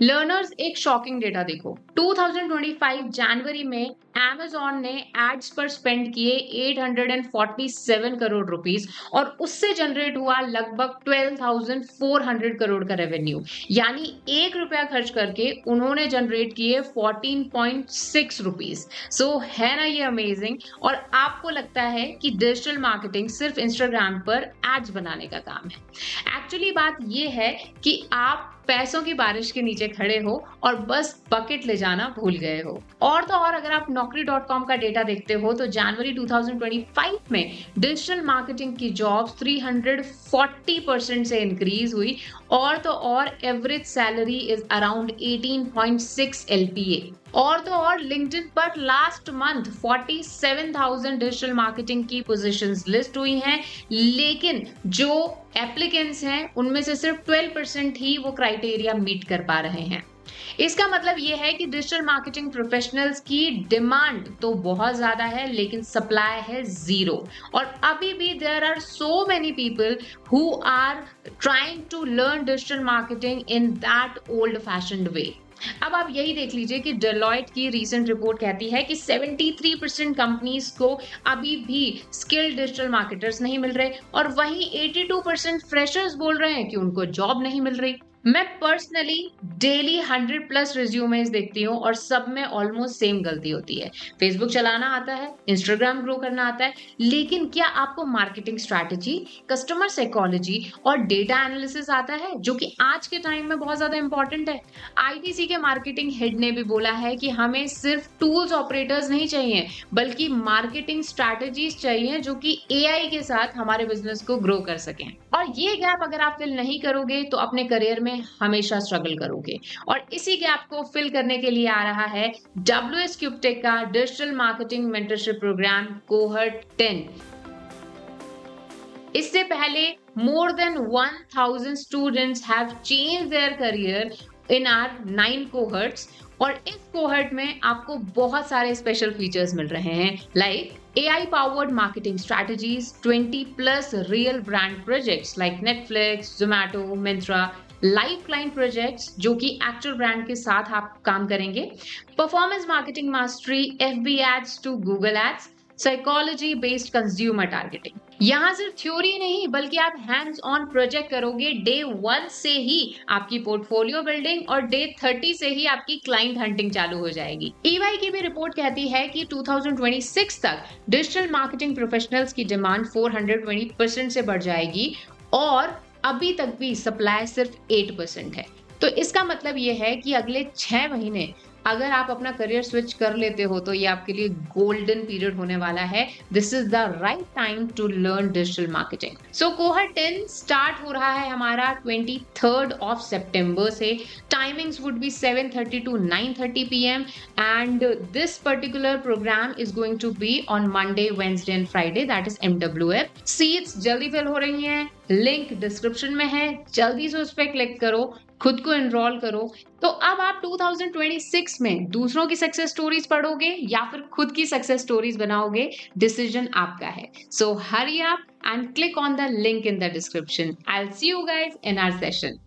Learners एक shocking data देखो। 2025 जनवरी में Amazon ने एड्स पर स्पेंड किए 847 करोड़ रुपीस और उससे जनरेट हुआ लगभग 12,400 करोड़ का रेवेन्यू। यानी 1 रुपया खर्च करके उन्होंने जनरेट किए 14.6 रुपीस। सो है ना ये अमेजिंग। और आपको लगता है कि डिजिटल मार्केटिंग सिर्फ इंस्टाग्राम पर एड्स बनाने का काम है। एक्चुअली बात ये है कि आप पैसों की बारिश के नीचे खड़े हो और बस बकेट ले जाना भूल गए हो। और तो और अगर आप naukri.com का डेटा देखते हो तो जनवरी 2025 में डिजिटल मार्केटिंग की जॉब्स 340% से इंक्रीज हुई। और तो और average salary is around 18.6 LPA। और तो और लिंक्डइन पर लास्ट मंथ 47,000 डिजिटल मार्केटिंग की पोजीशंस लिस्ट हुई हैं, लेकिन जो एप्लीकेंट्स हैं उनमें से सिर्फ 12% ही वो क्राइटेरिया मीट कर पा रहे हैं। इसका मतलब ये है कि डिजिटल मार्केटिंग प्रोफेशनल्स की डिमांड तो बहुत ज्यादा है लेकिन सप्लाई है जीरो। और अभी भी there are so many people who are trying to learn digital marketing in that old fashioned way. अब आप यही देख लीजिए कि डेलॉयट की रीसेंट रिपोर्ट कहती है कि 73% कंपनीज को अभी भी स्किल्ड डिजिटल मार्केटर्स नहीं मिल रहे और वहीं 82% फ्रेशर्स बोल रहे हैं कि उनको जॉब नहीं मिल रही। मैं पर्सनली डेली 100+ रिज्यूमेस देखती हूँ और सब में ऑलमोस्ट सेम गलती होती है। फेसबुक चलाना आता है, इंस्टाग्राम ग्रो करना आता है, लेकिन क्या आपको मार्केटिंग स्ट्रैटेजी, कस्टमर साइकोलॉजी और डेटा एनालिसिस आता है, जो कि आज के टाइम में बहुत ज्यादा इंपॉर्टेंट है। आईटीसी के मार्केटिंग हेड ने भी बोला है कि हमें सिर्फ टूल्स ऑपरेटर्स नहीं चाहिए बल्कि मार्केटिंग स्ट्रैटेजीज चाहिए जो कि एआई के साथ हमारे बिजनेस को ग्रो कर सकें। और ये गैप अगर आप फिल नहीं करोगे तो अपने करियर में हमेशा स्ट्रगल करोगे। और इसी गैप को फिल करने के लिए आ रहा है WS क्यूबटेक का digital marketing mentorship program cohort 10। इससे पहले more than 1,000 students have changed their career in our 9 cohorts। और इस कोहर्ट में आपको बहुत सारे स्पेशल फीचर्स मिल रहे हैं, like AI powered marketing strategies, 20+ real brand projects like Netflix, Zomato, Myntra, live client projects जो कि एक्चुअल ब्रांड के साथ आप काम करेंगे, performance marketing mastery, FB ads to Google ads, psychology based consumer targeting. यहाँ सिर्फ थ्योरी नहीं बल्कि आप हैंड्स ऑन प्रोजेक्ट करोगे। डे 1 से ही आपकी पोर्टफोलियो बिल्डिंग और डे 30 से ही आपकी क्लाइंट हंटिंग चालू हो जाएगी। EY की भी रिपोर्ट कहती है कि 2026 तक डिजिटल मार्केटिंग प्रोफेशनल्स की डिमांड 420% से बढ़ जाएगी और अभी तक भी सप्लाई सिर्फ 8% है। तो इसका मतलब यह है कि अगले 6 महीने अगर आप अपना करियर स्विच कर लेते हो तो ये आपके लिए गोल्डन पीरियड होने वाला है। This is the right time to learn digital marketing. So cohort 10 start हो रहा है हमारा 23 सितंबर से। Timings would be 7:30 to 9:30 PM and this particular program is going to be on Monday, Wednesday and Friday, that is MWF। Seats जल्दी fill हो रही हैं, लिंक डिस्क्रिप्शन में है, जल्दी से उस पर क्लिक करो, खुद को एनरोल करो। तो अब आप 2026 में दूसरों की सक्सेस स्टोरीज पढ़ोगे या फिर खुद की सक्सेस स्टोरीज बनाओगे, डिसीजन आपका है। So hurry up and click on the link in the description। I'll see you guys in our session।